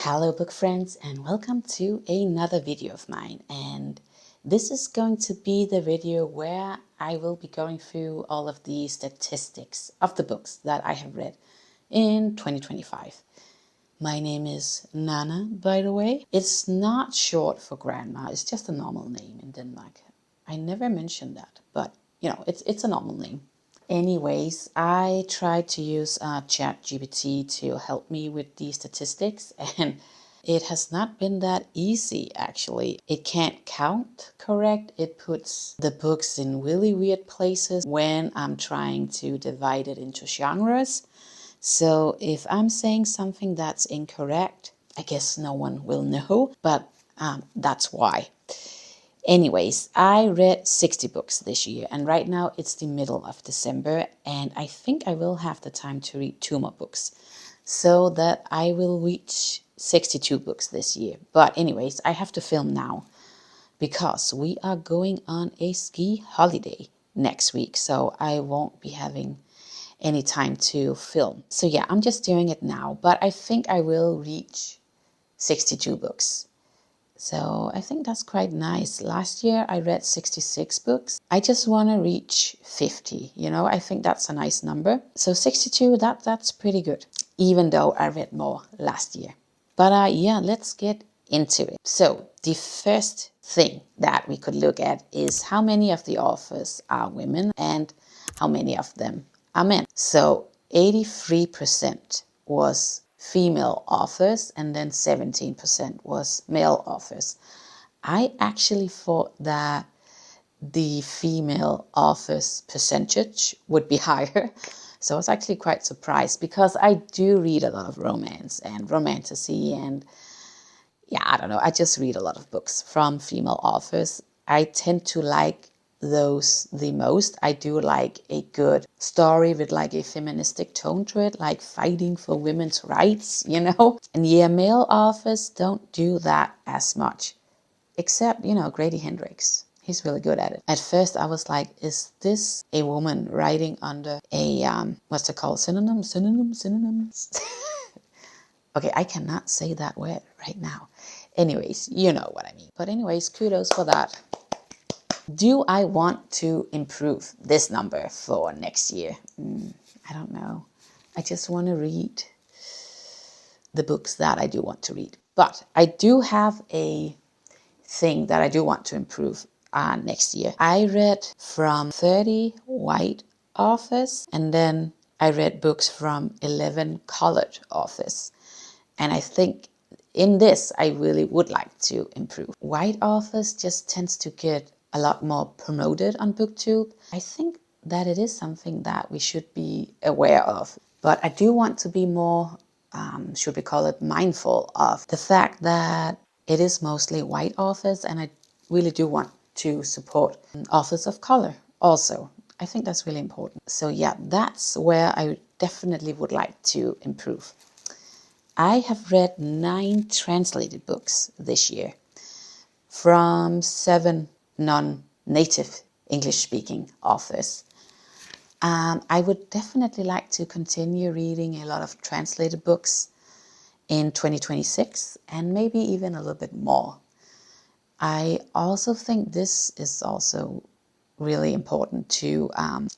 Hello book friends, and welcome to another video of mine. And this is going to be the video where I will be going through all of the statistics of the books that I have read in 2025. My name is Nana, by the way. It's not short for grandma, it's just a normal name in Denmark. I never mentioned that, but it's a normal name. Anyways, I tried to use ChatGPT to help me with these statistics, and it has not been that easy actually. It can't count correct. It puts the books in really weird places when I'm trying to divide it into genres. So if I'm saying something that's incorrect, I guess no one will know, but that's why. Anyways, I read 60 books this year, and right now it's the middle of December, and I think I will have the time to read 2 more books so that I will reach 62 books this year. But anyways, I have to film now because we are going on a ski holiday next week, so I won't be having any time to film. So yeah, I'm just doing it now, but I think I will reach 62 books. So I think that's quite nice. Last year I read 66 books. I just want to reach 50, I think that's a nice number. So 62, that's pretty good, even though I read more last year. But yeah, let's get into it. So the first thing that we could look at is how many of the authors are women and how many of them are men. So 83% was female authors, and then 17% was male authors. I actually thought that the female authors percentage would be higher. So I was actually quite surprised because I do read a lot of romance and romantasy, and yeah, I don't know. I just read a lot of books from female authors. I tend to like those the most. I do like a good story with like a feministic tone to it, like fighting for women's rights, And yeah, male authors don't do that as much, except, Grady Hendrix. He's really good at it. At first, I was like, is this a woman writing under a, what's it called? Synonyms? Okay, I cannot say that word right now. Anyways, you know what I mean. But anyways, kudos for that. Do I want to improve this number for next year? I don't know. I just want to read the books that I do want to read. But I do have a thing that I do want to improve next year. I read from 30 white authors, and then I read books from 11 colored authors. And I think in this, I really would like to improve. White authors just tends to get a lot more promoted on BookTube. I think that it is something that we should be aware of. But I do want to be more, should we call it, mindful of the fact that it is mostly white authors, and I really do want to support authors of color also. I think that's really important. So yeah, that's where I definitely would like to improve. I have read 9 translated books this year from 7 non-native English-speaking authors. I would definitely like to continue reading a lot of translated books in 2026, and maybe even a little bit more. I also think this is also really important to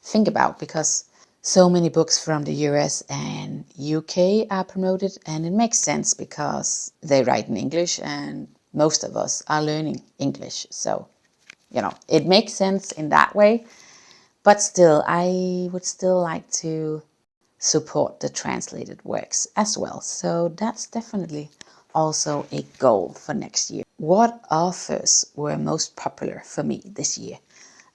think about, because so many books from the US and UK are promoted, and it makes sense because they write in English and most of us are learning English. So, it makes sense in that way. But still, I would still like to support the translated works as well. So that's definitely also a goal for next year. What authors were most popular for me this year?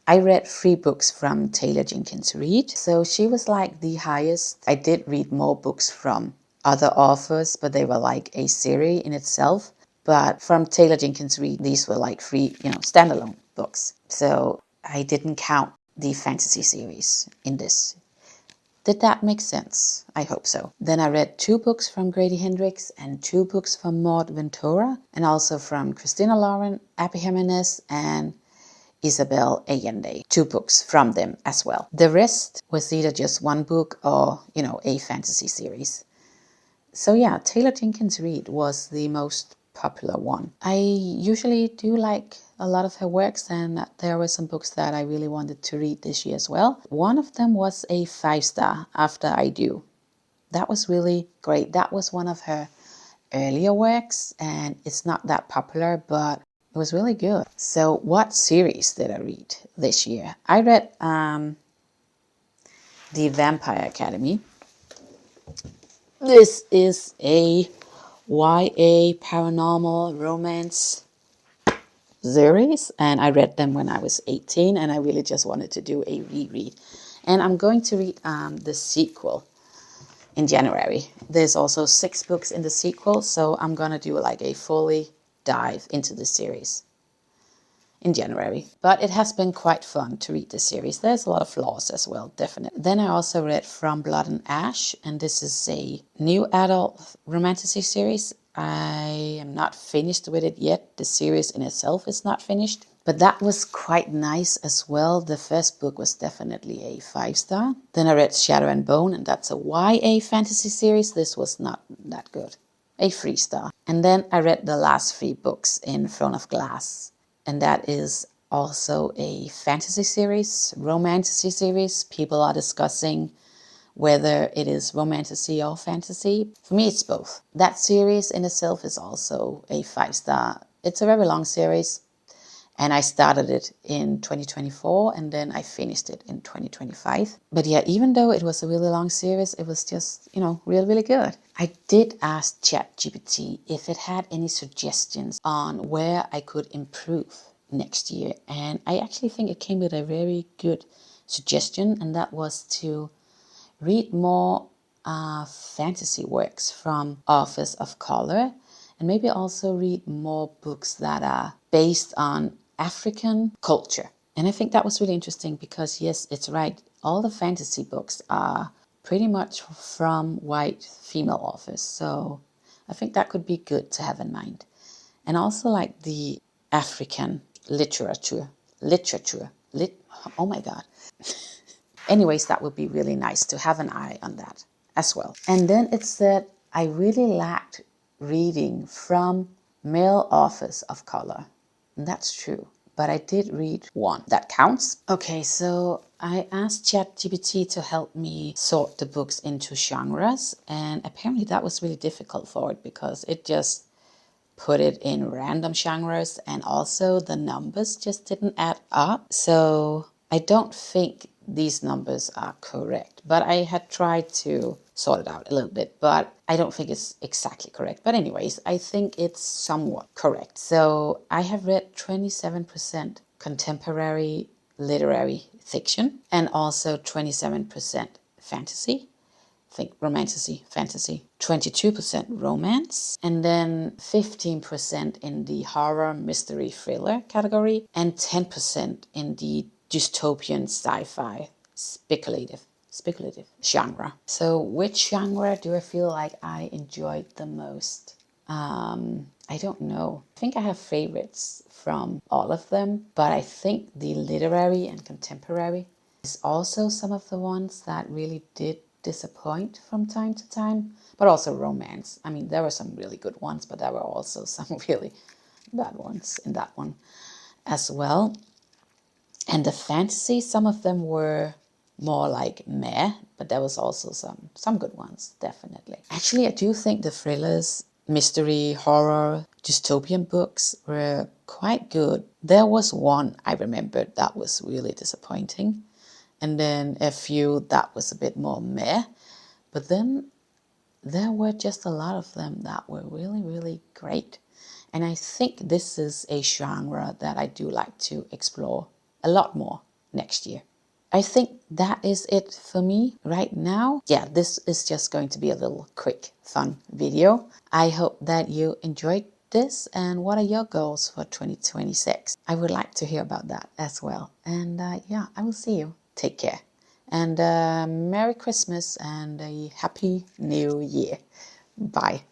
I read 3 books from Taylor Jenkins Reid. So she was like the highest. I did read more books from other authors, but they were like a series in itself. But from Taylor Jenkins Reid, these were like 3, standalone books. So I didn't count the fantasy series in this. Did that make sense? I hope so. Then I read 2 books from Grady Hendrix and 2 books from Maud Ventura, and also from Christina Lauren, Abby Jimenez, and Isabel Allende. 2 books from them as well. The rest was either just 1 book or, a fantasy series. So yeah, Taylor Jenkins Reid was the most popular one. I usually do like a lot of her works, and there were some books that I really wanted to read this year as well. One of them was a 5-star, After I Do. That was really great. That was one of her earlier works, and it's not that popular, but it was really good. So what series did I read this year? I read The Vampire Academy. This is a YA paranormal romance series, and I read them when I was 18, and I really just wanted to do a reread. And I'm going to read the sequel in January. There's also 6 books in the sequel, so I'm gonna do like a fully dive into the series in January. But it has been quite fun to read the series. There's a lot of flaws as well, definitely. Then I also read From Blood and Ash, and this is a new adult romantasy series. I am not finished with it yet. The series in itself is not finished. But that was quite nice as well. The first book was definitely a 5-star. Then I read Shadow and Bone, and that's a YA fantasy series. This was not that good. A 3-star. And then I read the last 3 books in Throne of Glass, and that is also a fantasy series, romantasy series. People are discussing whether it is romantasy or fantasy. For me, it's both. That series in itself is also a 5-star. It's a very long series, and I started it in 2024, and then I finished it in 2025. But yeah, even though it was a really long series, it was just, really, really good. I did ask ChatGPT if it had any suggestions on where I could improve next year. And I actually think it came with a very good suggestion, and that was to read more fantasy works from authors of color, and maybe also read more books that are based on African culture. And I think that was really interesting because, yes, it's right. All the fantasy books are pretty much from white female authors. So I think that could be good to have in mind. And also like the African literature. Oh my God. Anyways, that would be really nice to have an eye on that as well. And then it said I really lacked reading from male authors of color. And that's true. But I did read one. That counts. Okay, so I asked ChatGPT to help me sort the books into genres. And apparently that was really difficult for it because it just put it in random genres, and also the numbers just didn't add up. So I don't think these numbers are correct, but I had tried to sort it out a little bit, but I don't think it's exactly correct. But anyways, I think it's somewhat correct. So I have read 27% contemporary literary fiction and also 27% fantasy. Think romantasy, fantasy, 22% romance, and then 15% in the horror, mystery, thriller category, and 10% in the dystopian, sci-fi, speculative genre. So which genre do I feel like I enjoyed the most? I don't know. I think I have favorites from all of them, but I think the literary and contemporary is also some of the ones that really did disappoint from time to time, but also romance. I mean, there were some really good ones, but there were also some really bad ones in that one as well. And the fantasy, some of them were more like meh, but there was also some good ones, definitely. Actually, I do think the thrillers, mystery, horror, dystopian books were quite good. There was one I remembered that was really disappointing, and then a few that was a bit more meh. But then there were just a lot of them that were really, really great. And I think this is a genre that I do like to explore a lot more next year. I think that is it for me right now. Yeah, this is just going to be a little quick, fun video. I hope that you enjoyed this. And what are your goals for 2026? I would like to hear about that as well. And yeah, I will see you. Take care. And Merry Christmas and a Happy New Year. Bye.